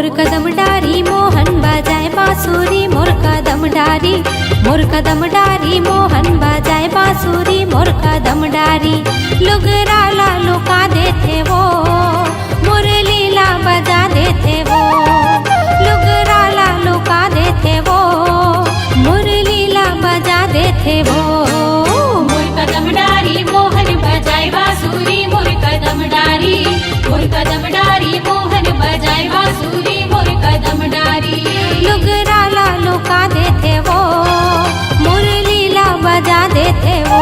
मोर कदम डारी मोहन बजाए बांसुरी, मोर कदम डारी, मोर कदम डारी मोहन बजाए बांसुरी, मोर कदम डारी। लुगरा लालू का देते वो, मुरलीला बजा देते वो, लुगरा लालू का देते वो, मुरलीला बजा देते वो। मोर कदम डारी मोहन बजाए बांसुरी, मोर कदम डारी, मोर कदम डारी मोहन बजाए बांसुरी, मोर कदम डारी। लुगरा लालू का देते वो, मुरलीला बजा देते वो,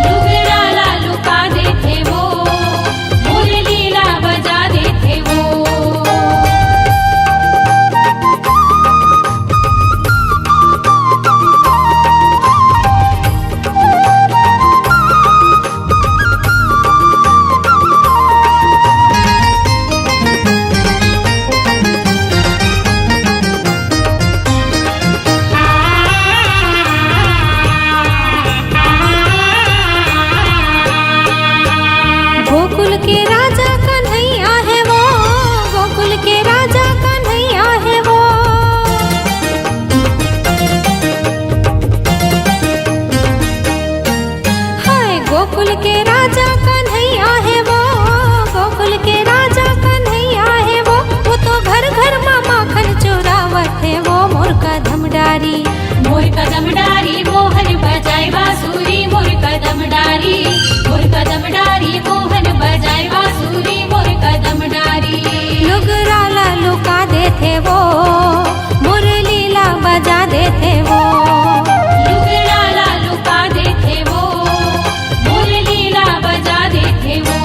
लुगरा लालू का देते वो, मुरलीला बजा देते वो। गोकुल के राजा कन्हैया है वो, गोकुल के राजा कन्हैया है वो, हाय गोकुल के राजा कन्हैया है वो, गोकुल के राजा कन्हैया है वो तो घर घर माखन चुरावत है वो। मोर कदम डारी, मोर कदम डारी मोहन बजाए बांसुरी, मोर कदम डारी, मोर कदम डारी मोहन बजाए बांसुरी, मोर कदम डारी। लुगरा लालू का देते वो, मुरलीला बजा देते वो, लुगरा लालू का देते वो, मुरलीला बजा देते वो।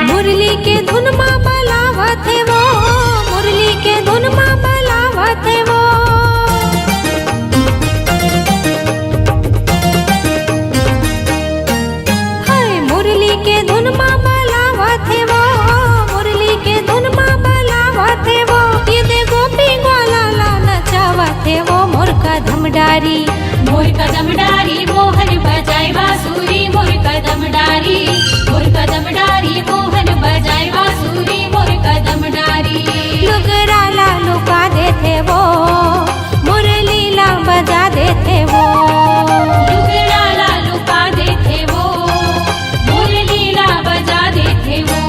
मुरली के धुन माँ बलावत है वो, मुरली के धुन माँ बलावत है वो, हाय मुरली के धुन माँ बलावत है वो, मुरली के धुन माँ बलावत है वो। ये दे गोपी ग्वाला ला नचावत है वो। मोर कदम डारी, मोर कदम डारी मोहन बजाए बांसुरी, मोर कदम डारी, मोर कदम डारी मोहन बजाए बांसुरी, मोर कदम डारी। लुगरा लालू का देते वो, मुरलीला बजा देते वो, लुगरा लालू का देते वो, मुरलीला बजा देते वो।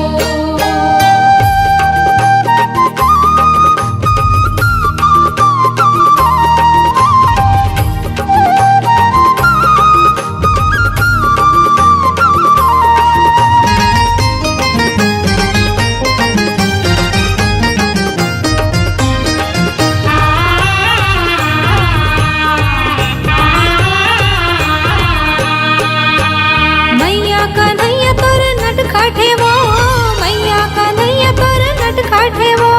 मैया कन्हैया तोर नट खाटे वो, मैया कन्हैया तोर नट खाटे वो,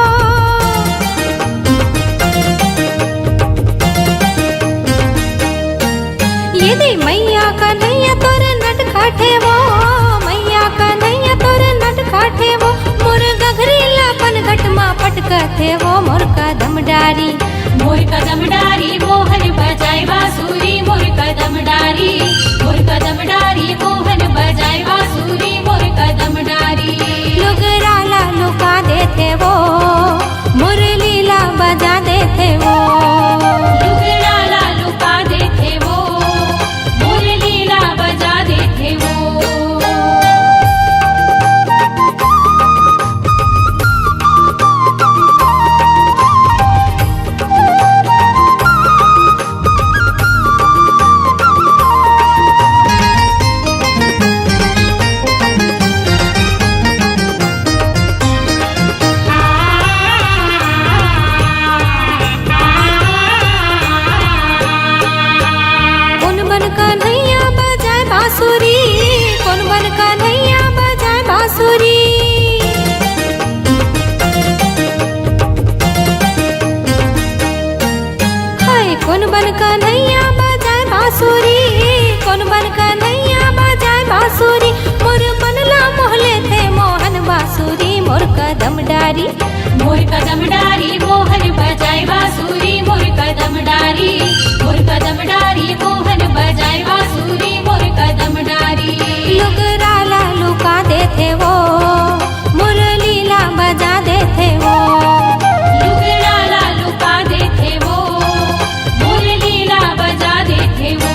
ये दे मैया कन्हैया तोर नट खाटे वो, मैया कन्हैया तोर नट खाटे वो। मोर गघरीला पन घट मा पटकते वो। मोर कदम डारी, मोर कदम डारी मोहन बजाए बांसुरी, मोर कदम डारी, मोर कदम डारी मोहन बजाए बांसुरी, मोर कदम डारी। लुगरा लालू का देते वो, मुरलीला बजा देते वो, लुगरा लालू का देते वो, मुरलीला बजा देते वो। कौन बन कन्हैया बजाए बांसुरी, कौन बन कन्हैया बजाए बांसुरी, मोर बनला मोहले थे मोहन बांसुरी मोर कदम डारी। मोर कदम डारी मोहन बजाए बांसुरी मोर कदम डारी, मोर कदम डारी मोहन बजाए बांसुरी मोर कदम डारी। लोग राला लुका देते वो मुरलीला बजा देते वो, लुगड़ाला लुका देते वो मुरलीला बजा देते वो।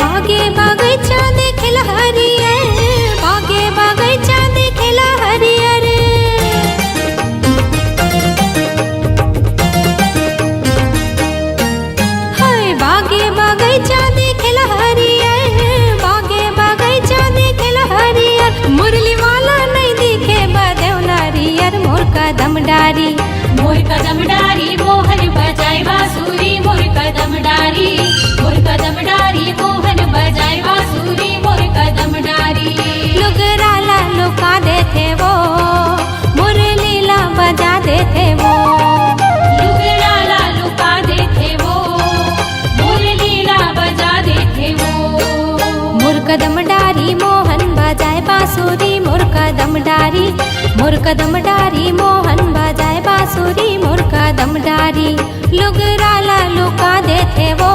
बागे बगैचा देखेला हरियर, बागे बगैचा देखेला हरियर, हाय बागे बगैचा देखेला हरियर, बागे बगैचा देखेला हरियर, मुरली वाला नहीं दिखे बदेव नारियर मोर कदम डारी। मोर कदम डारी मोहन बजाए बांसुरी मोर कदम डारी, मोर कदम डारी मोहन बजाए बांसुरी मोर कदम डारी। लोग राला लुका देते वो मुरलीला बजा देते वो, लुगड़ाला लुका देते वो मुरलीला बजा देते वो। मोर कदम डारी मोहन बजाए बांसुरी मोर कदम डारी, मोर कदम डारी मोहन बजाए बांसुरी मोर कदम डारी। लोग राला लुका देते वो